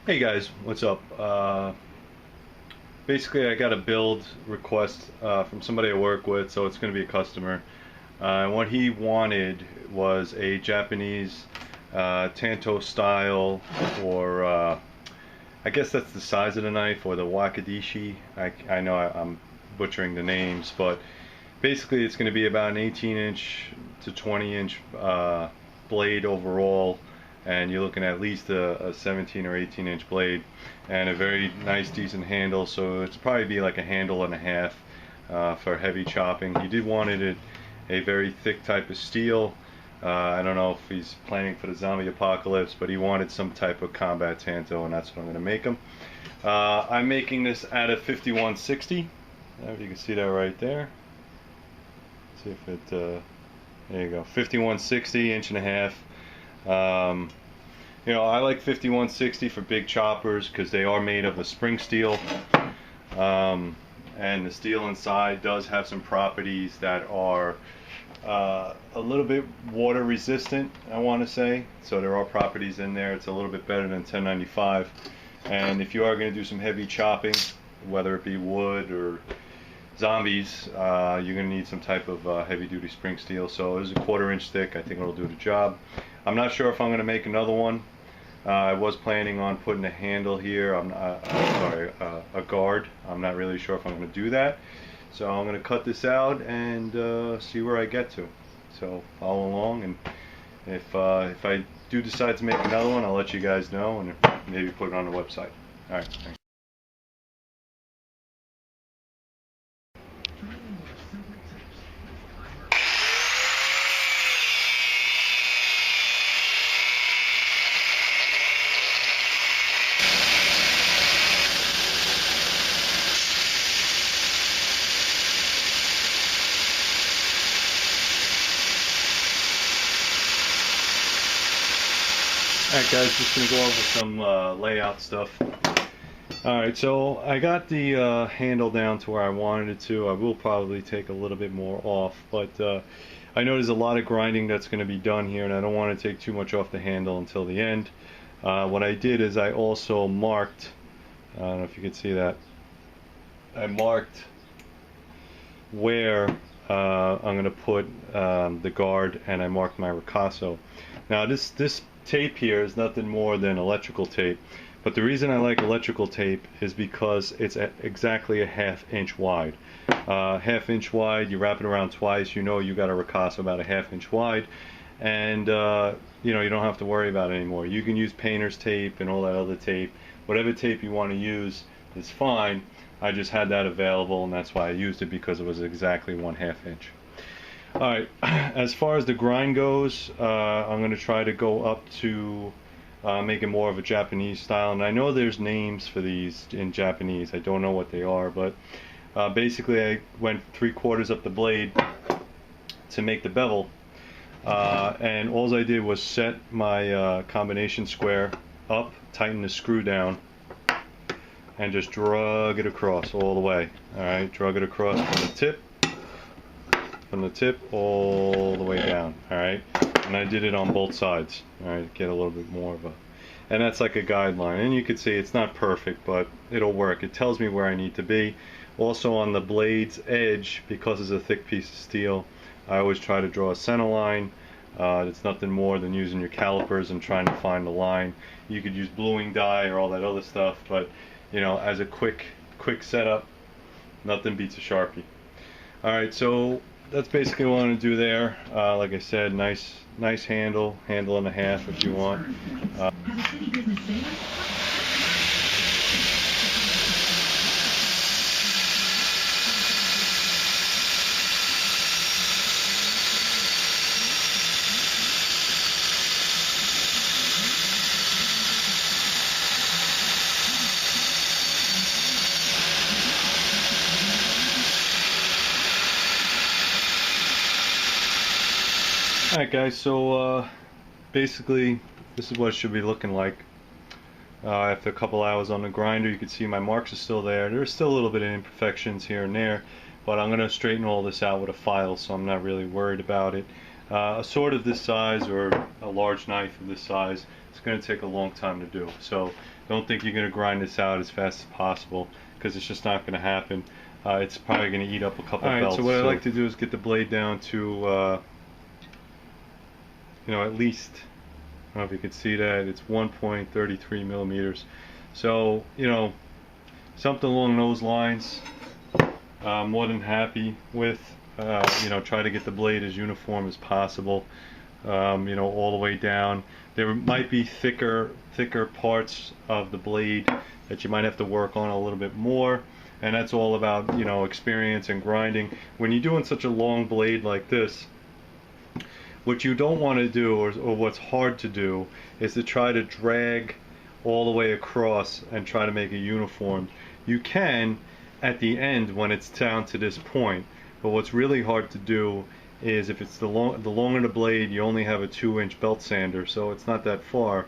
Hey guys, what's up? Basically, I got a build request from somebody I work with, so it's going to be a customer. What he wanted was a Japanese Tanto style, or I guess that's the size of the knife, or the Wakizashi. I know I'm butchering the names, but basically it's going to be about an 18-inch to 20-inch blade overall, and you're looking at least a 17 or 18-inch blade and a very nice decent handle, so it's probably be like a handle and a half for heavy chopping. He did wanted it a very thick type of steel. I don't know if he's planning for the zombie apocalypse, but he wanted some type of combat tanto, and that's what I'm going to make him. I'm making this out of 5160. If you can see that right there. See if it, there you go, 5160, inch and a half. You know, I like 5160 for big choppers because they are made of a spring steel, and the steel inside does have some properties that are a little bit water resistant, I want to say. So there are properties in there. It's a little bit better than 1095. And if you are going to do some heavy chopping, whether it be wood or zombies, you're going to need some type of heavy-duty spring steel. So it is a 1/4 inch thick. I think it'll do the job. I'm not sure if I'm going to make another one. I was planning on putting a handle here. Sorry, a guard. I'm not really sure if I'm going to do that. So I'm going to cut this out and see where I get to. So follow along, and if I do decide to make another one, I'll let you guys know and maybe put it on the website. All right, thanks. Alright guys, just going to go over some layout stuff. Alright, so I got the handle down to where I wanted it to. I will probably take a little bit more off, but I know there's a lot of grinding that's going to be done here, and I don't want to take too much off the handle until the end. What I did is I also marked, I don't know if you can see that, I marked where I'm going to put the guard, and I marked my ricasso. Now this tape here is nothing more than electrical tape, but the reason I like electrical tape is because it's exactly a 1/2 inch wide. 1/2 inch wide, you wrap it around twice, you know you got a ricasso about a 1/2 inch wide, and you know, you don't have to worry about it anymore. You can use painter's tape and all that other tape. Whatever tape you want to use is fine. I just had that available, and that's why I used it, because it was exactly 1/2 inch. Alright, as far as the grind goes, I'm going to try to go up to make it more of a Japanese style, and I know there's names for these in Japanese. I don't know what they are, but basically I went 3/4 up the blade to make the bevel, and all I did was set my combination square up, tighten the screw down, and just drug it across all the way. Alright, drug it across from the tip all the way down. Alright, and I did it on both sides. Alright, get a little bit more of a, and that's like a guideline, and you can see it's not perfect, but it'll work. It tells me where I need to be. Also on the blade's edge, because it's a thick piece of steel, I always try to draw a center line. It's nothing more than using your calipers and trying to find the line. You could use bluing dye or all that other stuff, but you know, as a quick setup, nothing beats a Sharpie. Alright, so that's basically what I'm going to do there. Like I said, nice handle and a half if you want. Alright guys, so basically this is what it should be looking like. After a couple hours on the grinder, you can see my marks are still there. There's still a little bit of imperfections here and there, but I'm going to straighten all this out with a file, so I'm not really worried about it. A sword of this size, or a large knife of this size, it's going to take a long time to do. So Don't think you're going to grind this out as fast as possible, because it's just not going to happen. It's probably going to eat up a couple belts. So what I like to do is get the blade down to, you know, at least, I don't know if you can see that, it's 1.33 millimeters. So, you know, something along those lines, I'm more than happy with. You know, try to get the blade as uniform as possible, you know, all the way down. There might be thicker parts of the blade that you might have to work on a little bit more, and that's all about, you know, experience and grinding. When you're doing such a long blade like this, what you don't want to do, or what's hard to do, is to try to drag all the way across and try to make it uniform. You can at the end when it's down to this point, but what's really hard to do is if it's the longer the blade, you only have a 2-inch belt sander, so it's not that far.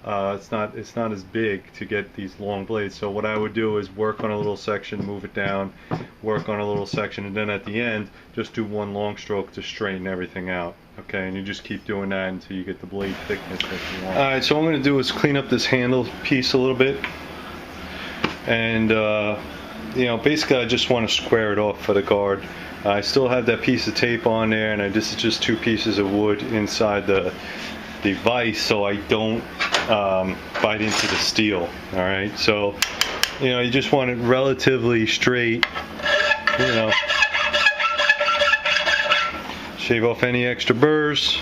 It's not as big to get these long blades. So what I would do is work on a little section, move it down, work on a little section, and then at the end just do one long stroke to straighten everything out. Okay, and you just keep doing that until you get the blade thickness that you want. Alright, so what I'm going to do is clean up this handle piece a little bit, and you know, basically I just want to square it off for the guard. I still have that piece of tape on there, and this is just 2 pieces of wood inside the vise, so I don't bite into the steel. All right, so you know, you just want it relatively straight. You know, shave off any extra burrs.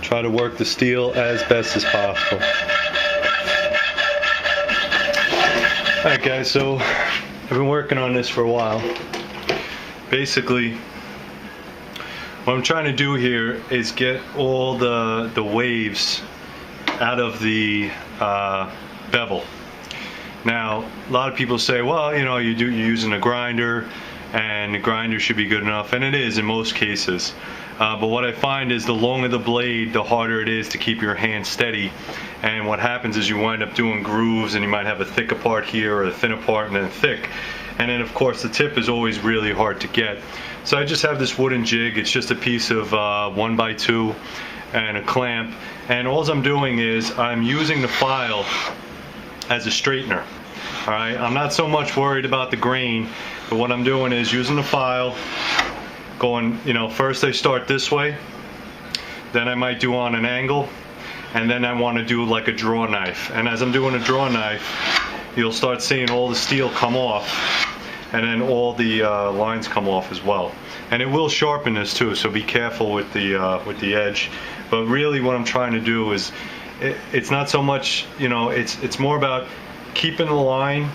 Try to work the steel as best as possible. Alright guys, so I've been working on this for a while. Basically, what I'm trying to do here is get all the waves out of the bevel. Now, a lot of people say, well, you know, you're using a grinder, and the grinder should be good enough, and it is in most cases. But what I find is the longer the blade, the harder it is to keep your hand steady. And what happens is you wind up doing grooves, and you might have a thicker part here or a thinner part and then thick. And then of course the tip is always really hard to get. So I just have this wooden jig. It's just a piece of 1x2 and a clamp. And all I'm doing is I'm using the file as a straightener. Alright, I'm not so much worried about the grain, but what I'm doing is using the file, going, you know, first I start this way, then I might do on an angle, and then I want to do like a draw knife. And as I'm doing a draw knife, you'll start seeing all the steel come off, and then all the lines come off as well. And it will sharpen this too, so be careful with the edge. But really what I'm trying to do is, it's not so much, you know, it's more about keeping the line,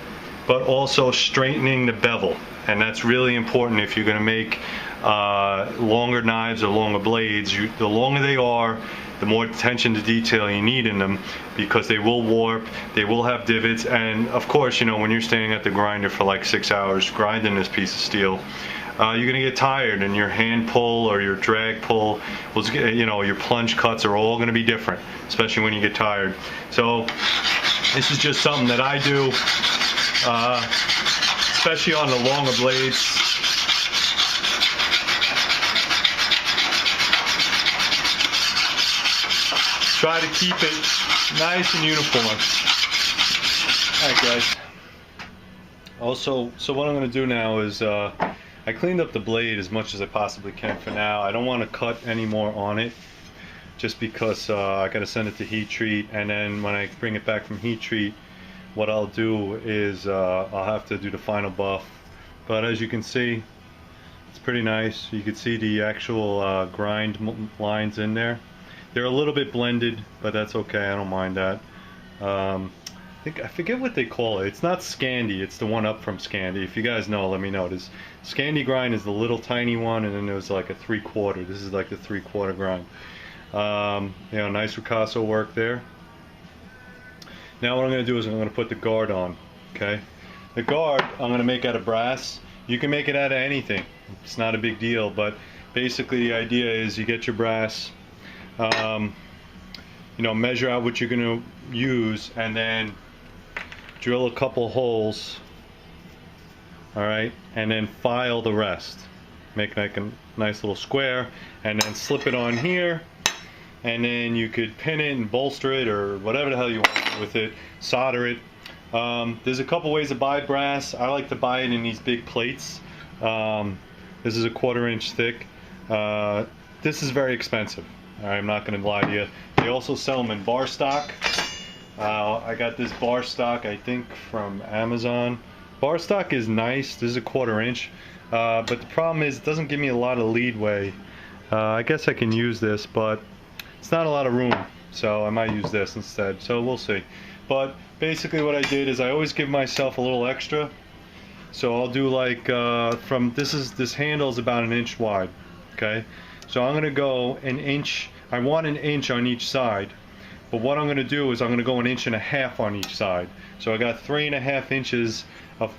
but also straightening the bevel. And that's really important if you're going to make longer knives or longer blades. The longer they are, the more attention to detail you need in them, because they will warp, they will have divots, and of course, you know, when you're standing at the grinder for like 6 hours grinding this piece of steel, you're gonna get tired, and your hand pull or your drag pull, you know, your plunge cuts are all gonna be different, especially when you get tired. So this is just something that I do, especially on the longer blades. Try to keep it nice and uniform. Alright guys. Also, so what I'm going to do now is I cleaned up the blade as much as I possibly can for now. I don't want to cut any more on it, just because I got to send it to heat treat, and then when I bring it back from heat treat, what I'll do is I'll have to do the final buff. But as you can see, it's pretty nice. You can see the actual grind lines in there. They're a little bit blended, but that's okay. I don't mind that. I forget what they call it. It's not Scandi. It's the one up from Scandi. If you guys know, let me know. This Scandi grind is the little tiny one, and then there's like a 3/4. This is like the 3/4 grind. You know, nice ricasso work there. Now what I'm going to do is I'm going to put the guard on. Okay, the guard I'm going to make out of brass. You can make it out of anything. It's not a big deal, but basically the idea is you get your brass. You know, measure out what you're going to use, and then drill a couple holes, alright, and then file the rest. make like a nice little square, and then slip it on here, and then you could pin it and bolster it or whatever the hell you want with it, solder it. There's a couple ways to buy brass. I like to buy it in these big plates. This is a 1/4 inch thick. This is very expensive. I'm not going to lie to you. They also sell them in bar stock. I got this bar stock, I think, from Amazon. Bar stock is nice. This is a 1/4 inch. But the problem is it doesn't give me a lot of leadway. I guess I can use this, but it's not a lot of room. So I might use this instead. So we'll see. But basically what I did is I always give myself a little extra. So I'll do like this handle is about 1 inch wide. Okay. So I'm going to go 1 inch. I want 1 inch on each side. But what I'm going to do is I'm going to go 1.5 inches on each side. So I got 3.5 inches of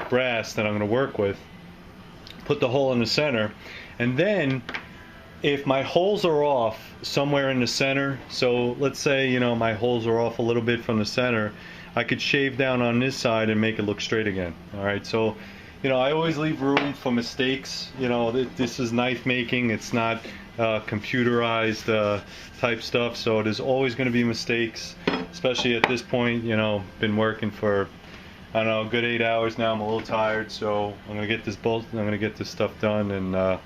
brass that I'm going to work with. Put the hole in the center, and then if my holes are off somewhere in the center, so let's say, you know, my holes are off a little bit from the center, I could shave down on this side and make it look straight again. All right, so you know, I always leave room for mistakes. You know, this is knife making. It's not computerized type stuff, so there's always going to be mistakes, especially at this point. You know, been working for, I don't know, a good 8 hours now. I'm a little tired, so I'm going to get this stuff done and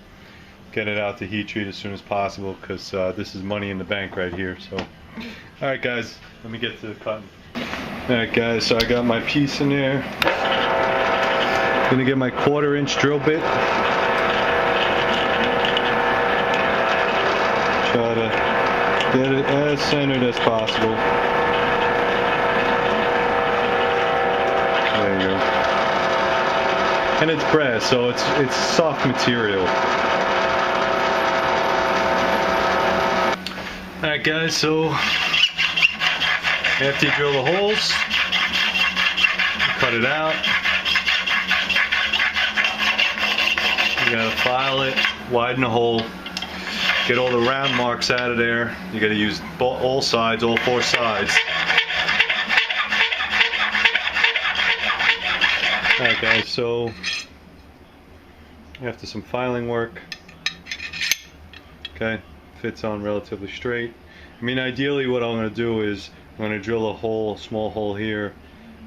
get it out to heat treat as soon as possible, because this is money in the bank right here. So all right guys, let me get to the cutting. All right guys, so I got my piece in there. Gonna get my 1/4 inch drill bit. Try to get it as centered as possible. There you go. And it's brass, so it's soft material. Alright guys, so after you drill the holes, cut it out. You gotta file it, widen the hole, get all the round marks out of there. You gotta use all sides, all 4 sides. Alright guys, so after some filing work, okay, fits on relatively straight. I mean, ideally what I'm going to do is I'm going to drill a small hole here,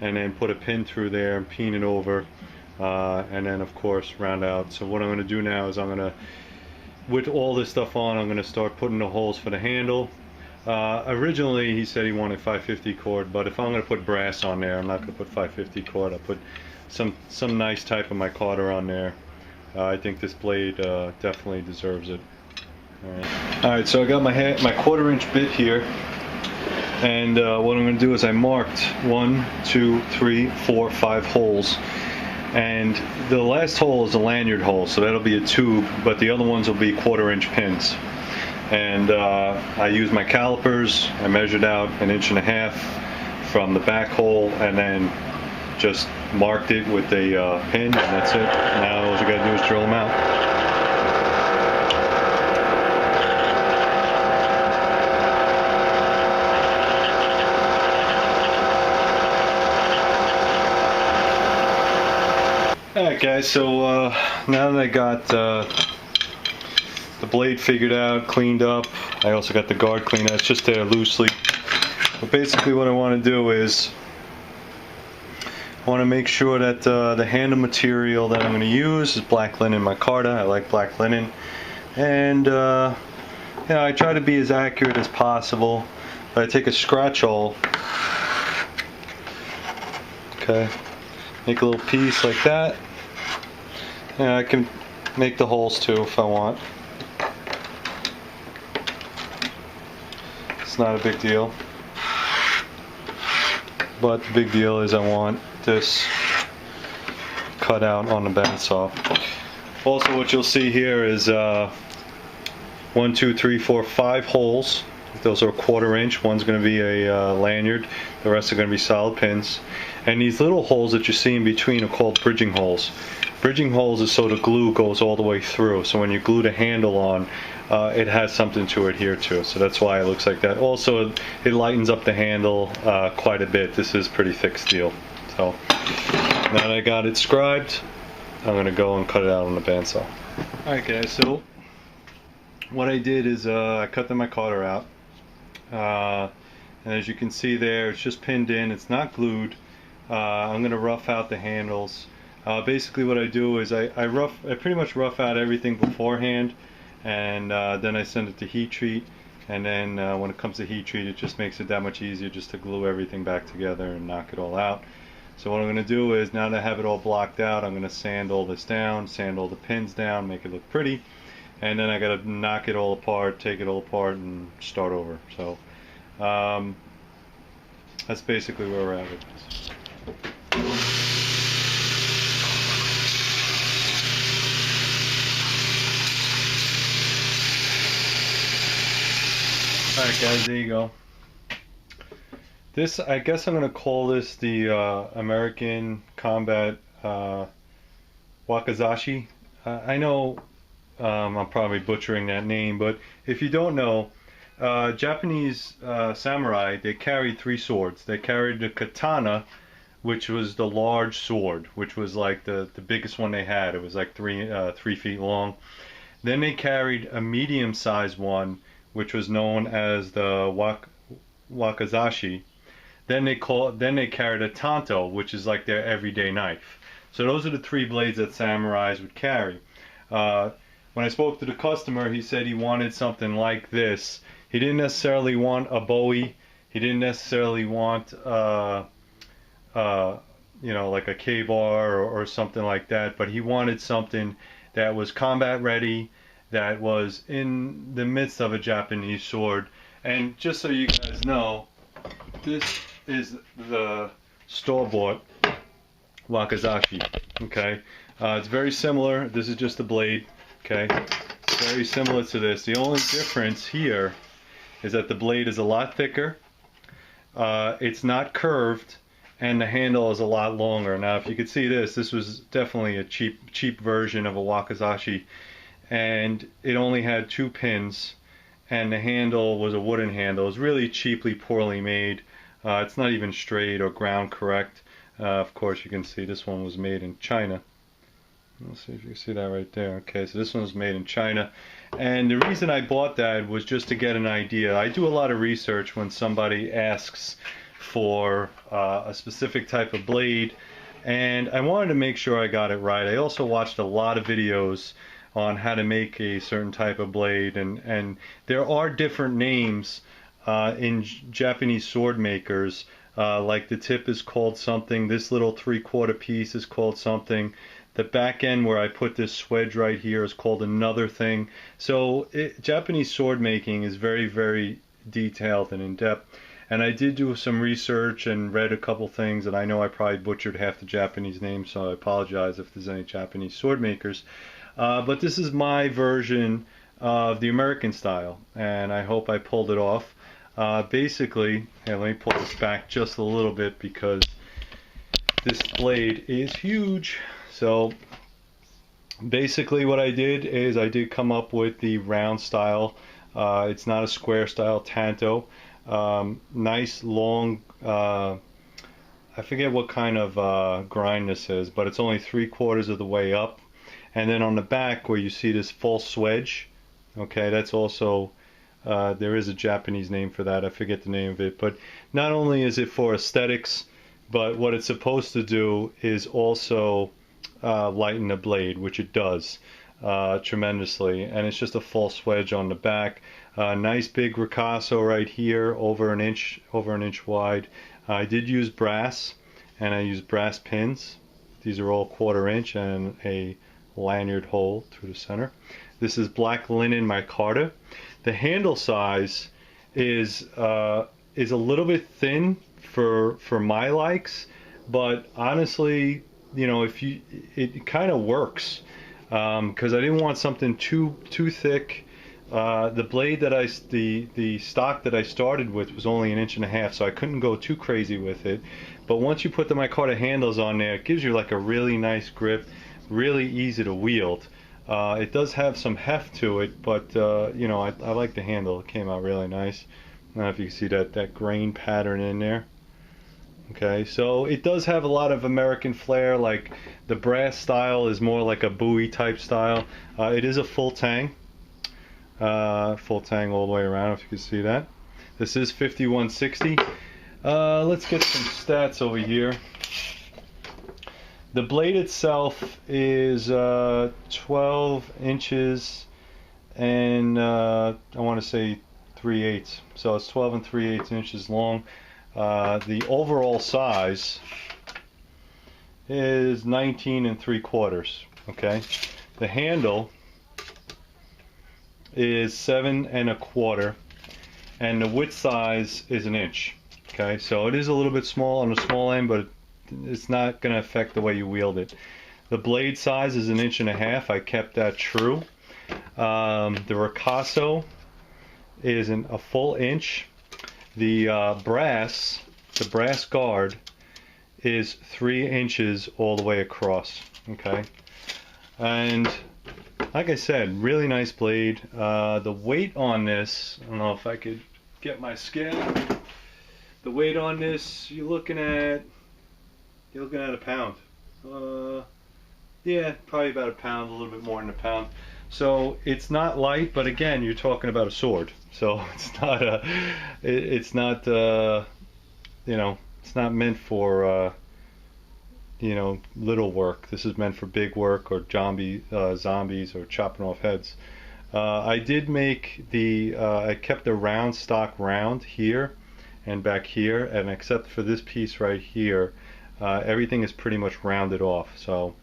and then put a pin through there and peen it over, and then of course round out. So what I'm going to do now is I'm going to, with all this stuff on, I'm going to start putting the holes for the handle. Originally he said he wanted 550 cord, but if I'm going to put brass on there, I'm not going to put 550 cord. I'll put some nice type of micarta on there. I think this blade definitely deserves it. Alright, so I got my 1/4 inch bit here, and what I'm going to do is I marked 1, 2, 3, 4, 5 holes, and the last hole is a lanyard hole, so that'll be a tube, but the other ones will be 1/4 inch pins. And I used my calipers. I measured out 1.5 inches from the back hole, and then just marked it with a pin, and that's it. Now all you gotta do is drill them out. Alright guys, so now that I got the blade figured out, cleaned up, I also got the guard cleaned out. It's just there loosely. But basically what I want to do is I want to make sure that the handle material that I'm going to use is black linen micarta. I like black linen, and you know, I try to be as accurate as possible. But I take a scratch awl, okay, make a little piece like that, and I can make the holes too if I want. It's not a big deal, but the big deal is I want this cut out on the bandsaw. Also, what you'll see here is 1, 2, 3, 4, 5 holes. Those are 1/4 inch. One's going to be a lanyard. The rest are going to be solid pins. And these little holes that you see in between are called bridging holes. Bridging holes is so the glue goes all the way through. So when you glue the handle on, it has something to adhere to. So that's why it looks like that. Also, it lightens up the handle quite a bit. This is pretty thick steel. So now that I got it scribed, I'm gonna go and cut it out on the bandsaw. Alright guys, so what I did is I cut the micarta out, and as you can see there, it's just pinned in, it's not glued. I'm gonna rough out the handles. Basically what I do is I pretty much rough out everything beforehand, and then I send it to heat treat, and then when it comes to heat treat, it just makes it that much easier just to glue everything back together and knock it all out. So what I'm going to do is, now that I have it all blocked out, I'm going to sand all this down, sand all the pins down, make it look pretty, and then I got to knock it all apart, take it all apart, and start over. So that's basically where we're at with this. Alright guys, there you go. This, I guess I'm going to call this the American Combat Wakizashi. I know I'm probably butchering that name, but if you don't know, Japanese samurai, they carried three swords. They carried the katana, which was the large sword, which was like the biggest one they had. It was like 3 feet long. Then they carried a medium-sized one, which was known as the Wakizashi. Then they carried a tanto, which is like their everyday knife. So those are the three blades that samurais would carry. When I spoke to the customer, he said he wanted something like this. He didn't necessarily want a Bowie. He didn't necessarily want, you know, like a K-bar or something like that. But he wanted something that was combat ready, that was in the midst of a Japanese sword. And just so you guys know, this is the store-bought Wakizashi. Okay, it's very similar. This is just a blade. Okay, very similar to this. The only difference here is that the blade is a lot thicker. It's not curved, and the handle is a lot longer. Now, if you could see this, this was definitely a cheap version of a Wakizashi, and it only had 2 pins, and the handle was a wooden handle. It was really cheaply, poorly made. It's not even straight or ground correct. Of course, you can see this one was made in China. Let's see if you can see that right there. Okay, so this one was made in China. And the reason I bought that was just to get an idea. I do a lot of research when somebody asks for a specific type of blade, and I wanted to make sure I got it right. I also watched a lot of videos on how to make a certain type of blade, and there are different names in Japanese sword makers. Like the tip is called something, this little 3/4 piece is called something, the back end where I put this swedge right here is called another thing. So Japanese sword making is very, very detailed and in-depth, and I did do some research and read a couple things, and I know I probably butchered half the Japanese names, so I apologize if there's any Japanese sword makers. But this is my version of the American style, and I hope I pulled it off. Basically, here, let me pull this back just a little bit because this blade is huge. So basically what I did is I did come up with the round style. It's not a square style tanto. Nice long, I forget what kind of grind this is, but it's only 3/4 of the way up. And then on the back where you see this false swedge, okay, that's also, there is a Japanese name for that, I forget the name of it, but not only is it for aesthetics, but what it's supposed to do is also lighten the blade, which it does tremendously. And it's just a false wedge on the back. Nice big ricasso right here, over an inch wide. I did use brass, and I used brass pins. These are all 1/4 inch and a lanyard hole through the center. This is black linen micarta. The handle size is a little bit thin for my likes, but honestly, you know, it kind of works, because I didn't want something too thick. The blade that the stock that I started with was only 1.5 inches, so I couldn't go too crazy with it. But once you put the micarta handles on there, it gives you like a really nice grip, really easy to wield. It does have some heft to it, but you know, I like the handle. It came out really nice. I don't know if you can see that grain pattern in there. Okay, so it does have a lot of American flair. Like the brass style is more like a Bowie type style. It is a full tang all the way around, if you can see that. This is 5160. Let's get some stats over here. The blade itself is 12 inches and I want to say 3/8. So it's 12 and 3/8 inches long. The overall size is 19 and 3/4. Okay. The handle is 7 and 1/4, and the width size is 1 inch. Okay, so it is a little bit small on the small end, but it's not going to affect the way you wield it. The blade size is 1.5 inches. I kept that true. The ricasso is a full inch. The brass guard is 3 inches all the way across. Okay, and like I said, really nice blade. The weight on this, I don't know if I could get my scale. The weight on this, you're looking at a pound. Yeah, probably about a pound, a little bit more than a pound. So it's not light, but again, you're talking about a sword. So it's not it's not meant for little work. This is meant for big work, or zombies, or chopping off heads. I did make I kept the round stock round here and back here, and except for this piece right here, everything is pretty much rounded off. So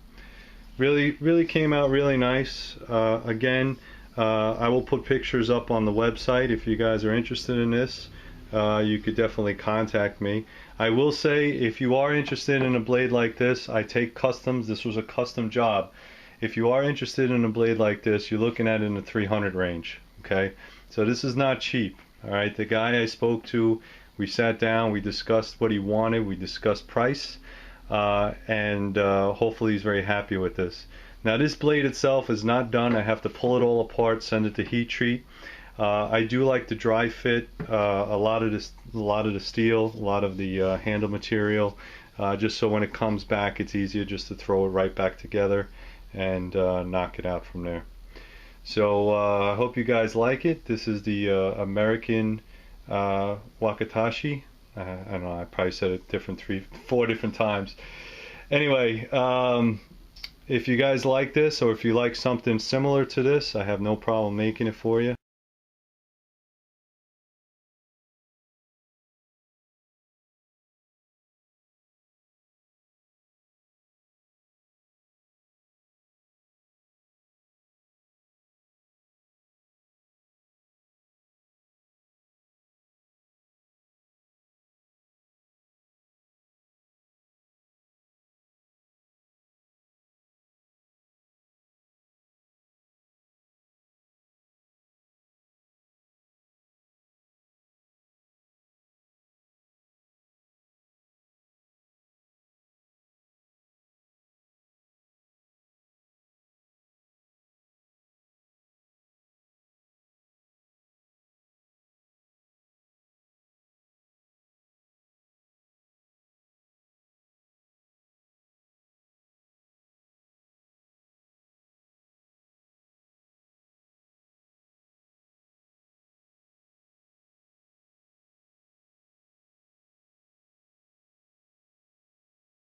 really came out really nice. Again, I will put pictures up on the website if you guys are interested in this. You could definitely contact me. I will say, if you are interested in a blade like this, I take customs. This was a custom job. If you are interested in a blade like this, you're looking at it in the 300 range. Okay, so this is not cheap. All right, the guy I spoke to, we sat down, we discussed what he wanted, we discussed price, and hopefully he's very happy with this. Now this blade itself is not done. I have to pull it all apart, send it to heat treat. I do like to dry fit a lot of the steel, a lot of the handle material, just so when it comes back, it's easier just to throw it right back together and knock it out from there. So I hope you guys like it. This is the American Wakizashi. I don't know, I probably said it 4 different times. Anyway, if you guys like this, or if you like something similar to this, I have no problem making it for you.